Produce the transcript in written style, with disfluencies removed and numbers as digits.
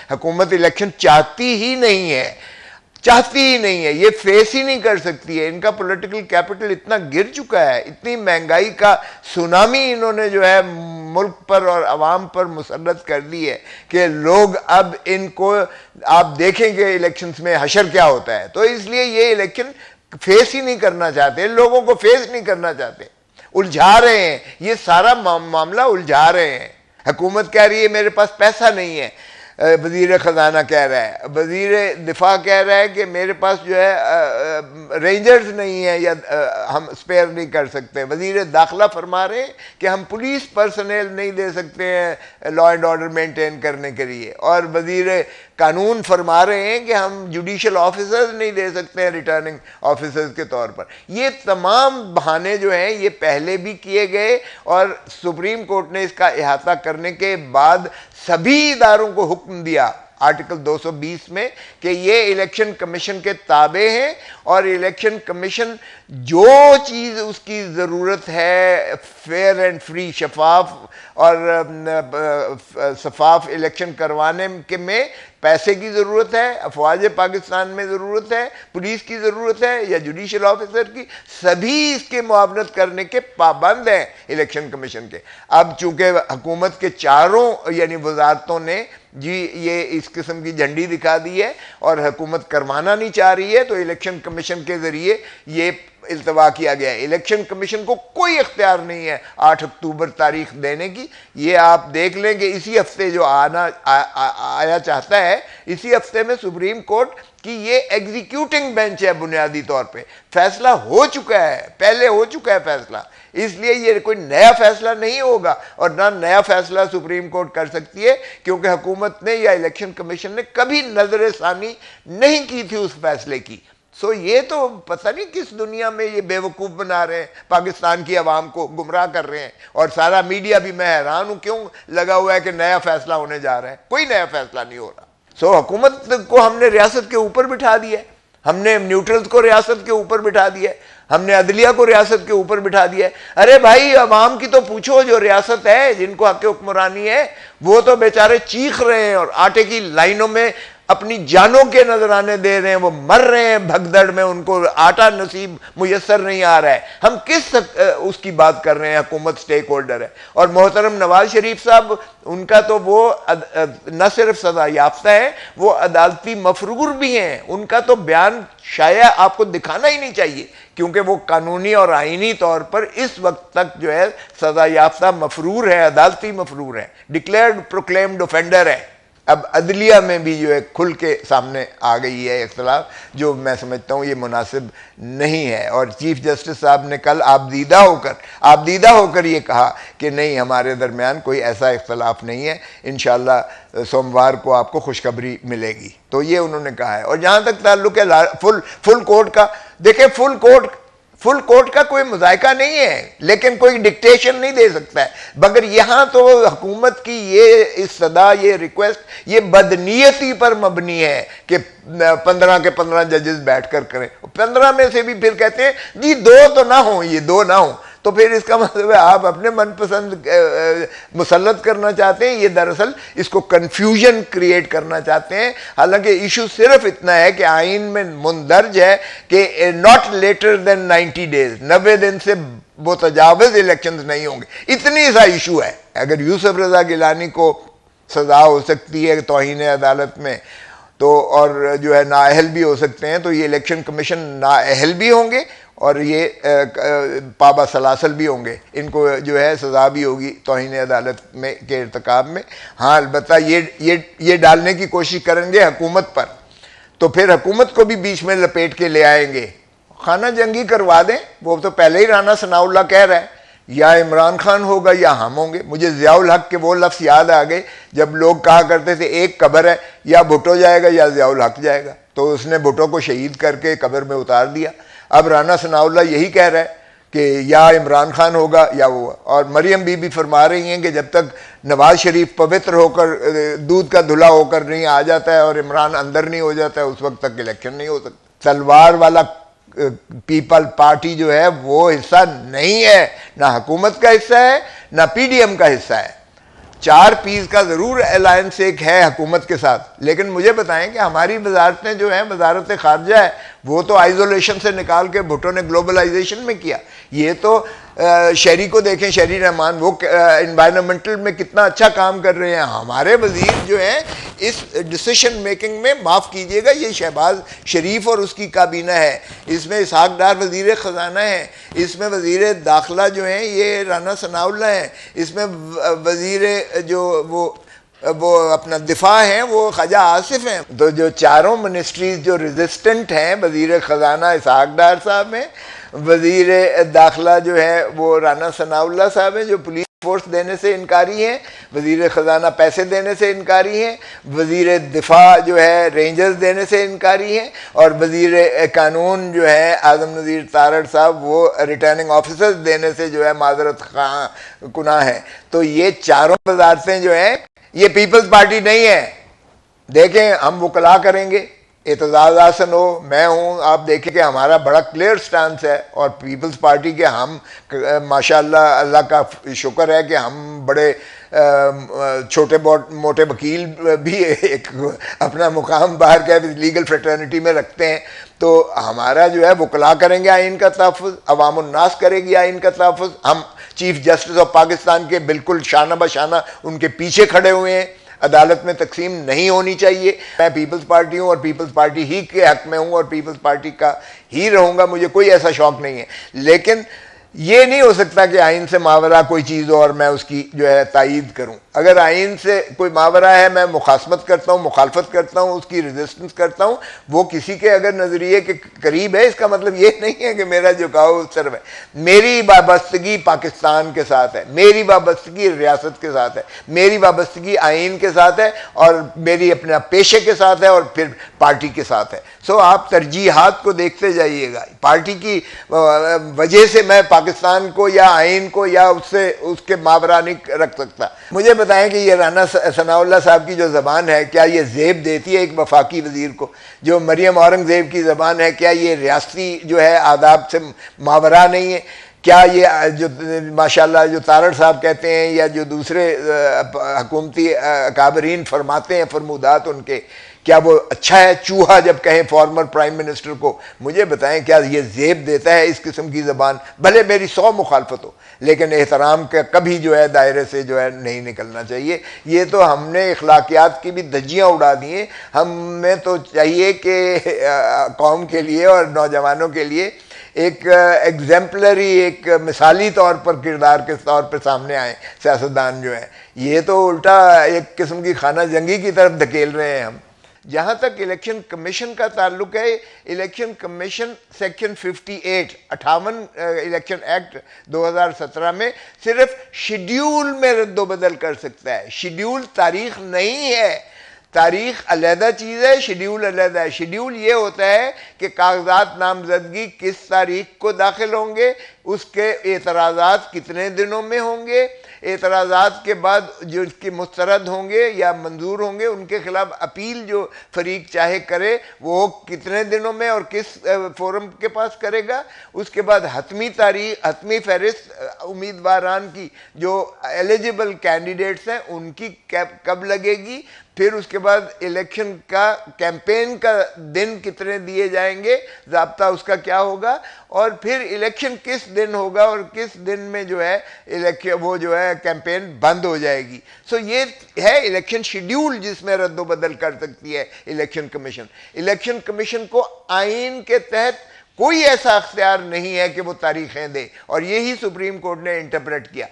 हुकूमत इलेक्शन चाहती ही नहीं है, चाहती ही नहीं है, ये फेस ही नहीं कर सकती है। इनका पॉलिटिकल कैपिटल इतना गिर चुका है, इतनी महंगाई का सुनामी इन्होंने जो है मुल्क पर और अवाम पर मुसल्लत कर दी है कि लोग अब इनको, आप देखेंगे इलेक्शंस में हशर क्या होता है। तो इसलिए ये इलेक्शन फेस ही नहीं करना चाहते, लोगों को फेस नहीं करना चाहते, उलझा रहे हैं, ये सारा मामला उलझा रहे हैं। हुकूमत कह रही है मेरे पास पैसा नहीं है, वजीर ख़जाना कह रहा है, वजीर दिफा कह रहा है कि मेरे पास जो है रेंजर्स नहीं है या हम स्पेयर नहीं कर सकते, वजीर दाखिला फरमा रहे हैं कि हम पुलिस पर्सनल नहीं दे सकते हैं लॉ एंड ऑर्डर मेंटेन करने के लिए, और वजीर कानून फरमा रहे हैं कि हम जुडिशल ऑफिसर्स नहीं दे सकते हैं रिटर्निंग ऑफिसर्स के तौर पर। ये तमाम बहाने जो हैं ये पहले भी किए गए और सुप्रीम कोर्ट ने इसका इहाता करने के बाद सभी इदारों को हुक्म दिया आर्टिकल 220 में कि ये इलेक्शन कमीशन के ताबे हैं और इलेक्शन कमीशन जो चीज़ उसकी ज़रूरत है फेयर एंड फ्री, शफाफ और शफाफ इलेक्शन करवाने के में पैसे की ज़रूरत है, अफवाज पाकिस्तान में ज़रूरत है, पुलिस की ज़रूरत है या जुडिशल ऑफिसर की, सभी इसके मुआवनत करने के पाबंद हैं इलेक्शन कमीशन के। अब चूंकि हुकूमत के चारों यानी वजारतों ने जी ये इस किस्म की झंडी दिखा दी है और हुकूमत करवाना नहीं चाह रही है, तो इलेक्शन कमीशन के ज़रिए ये इल्तवा किया गया है। इलेक्शन कमीशन को कोई इख्तियार नहीं है 8 अक्टूबर तारीख देने की। ये आप देख लें कि इसी हफ्ते जो आया चाहता है, इसी हफ्ते में सुप्रीम कोर्ट की ये एग्जीक्यूटिंग बेंच है, बुनियादी तौर पे फैसला हो चुका है, पहले हो चुका है फैसला, इसलिए ये कोई नया फैसला नहीं होगा और ना नया फैसला सुप्रीम कोर्ट कर सकती है, क्योंकि हुकूमत ने या इलेक्शन कमीशन ने कभी नजरसानी नहीं की थी उस फैसले की। सो ये तो पता नहीं किस दुनिया में ये बेवकूफ़ बना रहे हैं, पाकिस्तान की आवाम को गुमराह कर रहे हैं, और सारा मीडिया भी, मैं हैरान हूं क्यों लगा हुआ है कि नया फैसला होने जा रहा है। कोई नया फैसला नहीं हो रहा। सो हुकूमत को हमने रियासत के ऊपर बिठा दिया है, हमने न्यूट्रल्स को रियासत के ऊपर बिठा दिया है, हमने अदलिया को रियासत के ऊपर बिठा दिया है। अरे भाई अवाम की तो पूछो, जो रियासत है जिनको हक हुक्मरानी है वो तो बेचारे चीख रहे हैं और आटे की लाइनों में अपनी जानों के नजराने दे रहे हैं, वो मर रहे हैं भगदड़ में, उनको आटा नसीब मुयसर नहीं आ रहा है। हम किस उसकी बात कर रहे हैं? हुकूमत स्टेक होल्डर है। और मोहतरम नवाज शरीफ साहब, उनका तो वो न सिर्फ सजा याफ्ता है, वो अदालती मफरूर भी हैं। उनका तो बयान शायद आपको दिखाना ही नहीं चाहिए, क्योंकि वो कानूनी और आईनी तौर पर इस वक्त तक जो है सजा याफ्ता मफरूर है, अदालती मफरूर है, डिक्लेयर्ड प्रोक्लेम्ड ऑफेंडर है। अब अदलिया में भी जो है खुल के सामने आ गई है इख्तलाफ, जो मैं समझता हूँ ये मुनासिब नहीं है। और चीफ जस्टिस साहब ने कल आबदीदा होकर ये कहा कि नहीं, हमारे दरमियान कोई ऐसा इख्तलाफ नहीं है, इंशाअल्लाह सोमवार को आपको खुशखबरी मिलेगी। तो ये उन्होंने कहा है। और जहाँ तक ताल्लुक है फुल कोर्ट का, देखें फुल कोर्ट का कोई मुजायका नहीं है, लेकिन कोई डिक्टेशन नहीं दे सकता है। मगर यहां तो हुकूमत की ये इस सदा, ये रिक्वेस्ट, ये बदनीयती पर मबनी है कि 15 के 15 जजेस बैठकर करें। 15 में से भी फिर कहते हैं जी 2 तो ना हो, ये 2 ना हो, तो फिर इसका मतलब है आप अपने मनपसंद मुसल्लत करना चाहते हैं। ये दरअसल इसको कंफ्यूजन क्रिएट करना चाहते हैं। हालांकि इशू सिर्फ इतना है कि आइन में मुंदर्ज है कि नॉट लेटर देन 90 डेज, 90 दिन से वो तजावज़ इलेक्शंस नहीं होंगे, इतनी सा इशू है। अगर यूसुफ रजा गिलानी को सजा हो सकती है तौहीन अदालत में, तो और जो है नाअहल भी हो सकते हैं, तो ये इलेक्शन कमीशन नाअहल भी होंगे और ये पाबा सलासल भी होंगे, इनको जो है सज़ा भी होगी तौहीन अदालत में के इर्तिकाब में। हाँ, अलबत्ता ये डालने की कोशिश करेंगे हुकूमत पर, तो फिर हुकूमत को भी बीच में लपेट के ले आएंगे, खाना जंगी करवा दें। वो तो पहले ही राना सनाउल्लाह कह रहा है या इमरान खान होगा या हम होंगे। मुझे ज़ियाउल हक के वो लफ्ज़ याद आ गए जब लोग कहा करते थे एक कब्र है, या भुट्टो जाएगा या ज़ियाउल हक जाएगा, तो उसने भुट्टो को शहीद करके कब्र में उतार दिया। अब राना सनाउल्लाह यही कह रहा है कि या इमरान खान होगा या वो। और मरियम बीबी फरमा रही हैं कि जब तक नवाज शरीफ पवित्र होकर दूध का धुला होकर नहीं आ जाता है और इमरान अंदर नहीं हो जाता है, उस वक्त तक इलेक्शन नहीं हो सकता। तलवार वाला पीपल पार्टी जो है वो हिस्सा नहीं है, ना हुकूमत का हिस्सा है ना पीडीएम का हिस्सा है। 4 पीस का ज़रूर अलायंस एक है हुकूमत के साथ, लेकिन मुझे बताएं कि हमारी वजारतें जो हैं, वजारत खारजा है, वो तो आइसोलेशन से निकाल के भुट्टो ने ग्लोबलाइजेशन में किया। ये तो शहरी को देखें, शहरी रहमान, वो इन्वायरमेंटल में कितना अच्छा काम कर रहे हैं। हमारे वजीर जो हैं इस डिसीशन मेकिंग में, माफ़ कीजिएगा, ये शहबाज शरीफ और उसकी काबीना है, इसमें इसहाक डार वजीर ख़जाना है, इसमें वजीर दाखिला जो हैं ये राना सनाउल्लाह हैं, इसमें वजीर जो वो अपना दिफा है वो ख्वाजा आसिफ हैं। तो जो चारों मिनिस्ट्रीज जो रेजिस्टेंट हैं, वजीर ख़जाना इसहाक डार साहब हैं, वजीर दाखिला जो है वो राना सनाउल्लाह साहब हैं जो पुलिस फोर्स देने से इनकारी हैं, वजीर ख़जाना पैसे देने से इनकारी हैं, वजीर दिफा जो है रेंजर्स देने से इनकारी हैं, और वजीर कानून जो है आज़म नज़ीर तारड़ साहब वो रिटर्निंग ऑफिसर्स देने से जो है माजरत कुना है। तो ये चारों वजारतें जो हैं ये पीपल्स पार्टी नहीं है। देखें, हम वकला करेंगे, एतजाज़ आसन हो, मैं हूँ, आप देखें कि हमारा बड़ा क्लियर स्टांस है, और पीपल्स पार्टी के हम माशाअल्लाह, अल्लाह का शुक्र है कि हम बड़े छोटे मोटे वकील भी एक अपना मुकाम बाहर के लीगल फ्रेटर्निटी में रखते हैं। तो हमारा जो है वकला करेंगे आइन का तहफ़्फ़ुज़, अवाम उन्नास करेगी आइन का तहफ़्फ़ुज़। हम चीफ जस्टिस ऑफ पाकिस्तान के बिल्कुल शाना बशाना उनके पीछे खड़े हुए हैं। अदालत में तकसीम नहीं होनी चाहिए। मैं पीपल्स पार्टी हूँ और पीपल्स पार्टी ही के हक में हूँ और पीपल्स पार्टी का ही रहूँगा, मुझे कोई ऐसा शौक़ नहीं है। लेकिन ये नहीं हो सकता कि आइन से मावरा कोई चीज़ हो और मैं उसकी जो है तायीद करूं। अगर आइन से कोई मावरा है, मैं मुखासमत करता हूं, मुखालफत करता हूं, उसकी रेजिस्टेंस करता हूं, वो किसी के अगर नज़रिए के करीब है, इसका मतलब ये नहीं है कि मेरा झुकाव उस तरफ है। मेरी वाबस्तगी पाकिस्तान के साथ है, मेरी वाबस्तगी रियासत के साथ है, मेरी वाबस्तगी आइन के साथ है, और मेरी अपना पेशे के साथ है, और फिर पार्टी के साथ है। सो आप तरजीहात को देखते जाइएगा। पार्टी की वजह से मैं पाकिस्तान को या आइन को या उससे उसके मावरा नहीं रख सकता। मुझे बताएं कि ये राना सनाउल्लाह साहब की जो ज़बान है, क्या ये ज़ेब देती है एक वफाकी वज़ीर को? जो मरियम औरंगज़ेब की ज़बान है, क्या ये रियासती जो है आदाब से मावरा नहीं है? क्या ये जो माशाल्लाह जो तारड़ साहब कहते हैं या जो दूसरे हुकूमती अकाबरीन फरमाते हैं फरमूदात उनके, क्या वो अच्छा है? चूहा जब कहें फॉर्मर प्राइम मिनिस्टर को, मुझे बताएं क्या ये ज़ेब देता है इस किस्म की ज़बान? भले मेरी 100 मुखालफत हो, लेकिन एहतराम का कभी जो है दायरे से जो है नहीं निकलना चाहिए। ये तो हमने अखलाकियात की भी धज्जियाँ उड़ा दी हैं। हमें तो चाहिए कि कौम के लिए और नौजवानों के लिए एक एग्जाम्पलरी, एक मिसाली तौर पर किरदार के तौर पर सामने आए सियासतदान जो है। ये तो उल्टा एक किस्म की खाना जंगी की तरफ धकेल रहे हैं हम। जहाँ तक इलेक्शन कमीशन का ताल्लुक है, election commission section 58 election act 2017 में सिर्फ शेड्यूल में रद्दोबदल कर सकता है। शेड्यूल तारीख नहीं है, तारीख अलहदा चीज़ है, शेड्यूल अलहदा है। शेड्यूल ये होता है कि कागजात नामजदगी किस तारीख को दाखिल होंगे, उसके एतराज़ात कितने दिनों में होंगे, एतराज़ात के बाद जो इसकी मुस्तरद होंगे या मंजूर होंगे, उनके खिलाफ अपील जो फरीक चाहे करे वो कितने दिनों में और किस फोरम के पास करेगा। उसके बाद हतमी तारीख, हतमी फहरिस्त उम्मीदवारान की जो एलिजिबल कैंडिडेट्स हैं उनकी कब लगेगी, फिर उसके बाद इलेक्शन का कैंपेन का दिन कितने दिए जाएंगे, ज़ाब्ता उसका क्या होगा, और फिर इलेक्शन किस दिन होगा और किस दिन में जो है इलेक्शन वो जो है कैंपेन बंद हो जाएगी। सो ये है इलेक्शन शेड्यूल जिसमें रद्दोबदल कर सकती है इलेक्शन कमीशन। इलेक्शन कमीशन को आइन के तहत कोई ऐसा अख्तियार नहीं है कि वो तारीखें दे, और यही सुप्रीम कोर्ट ने इंटरप्रेट किया।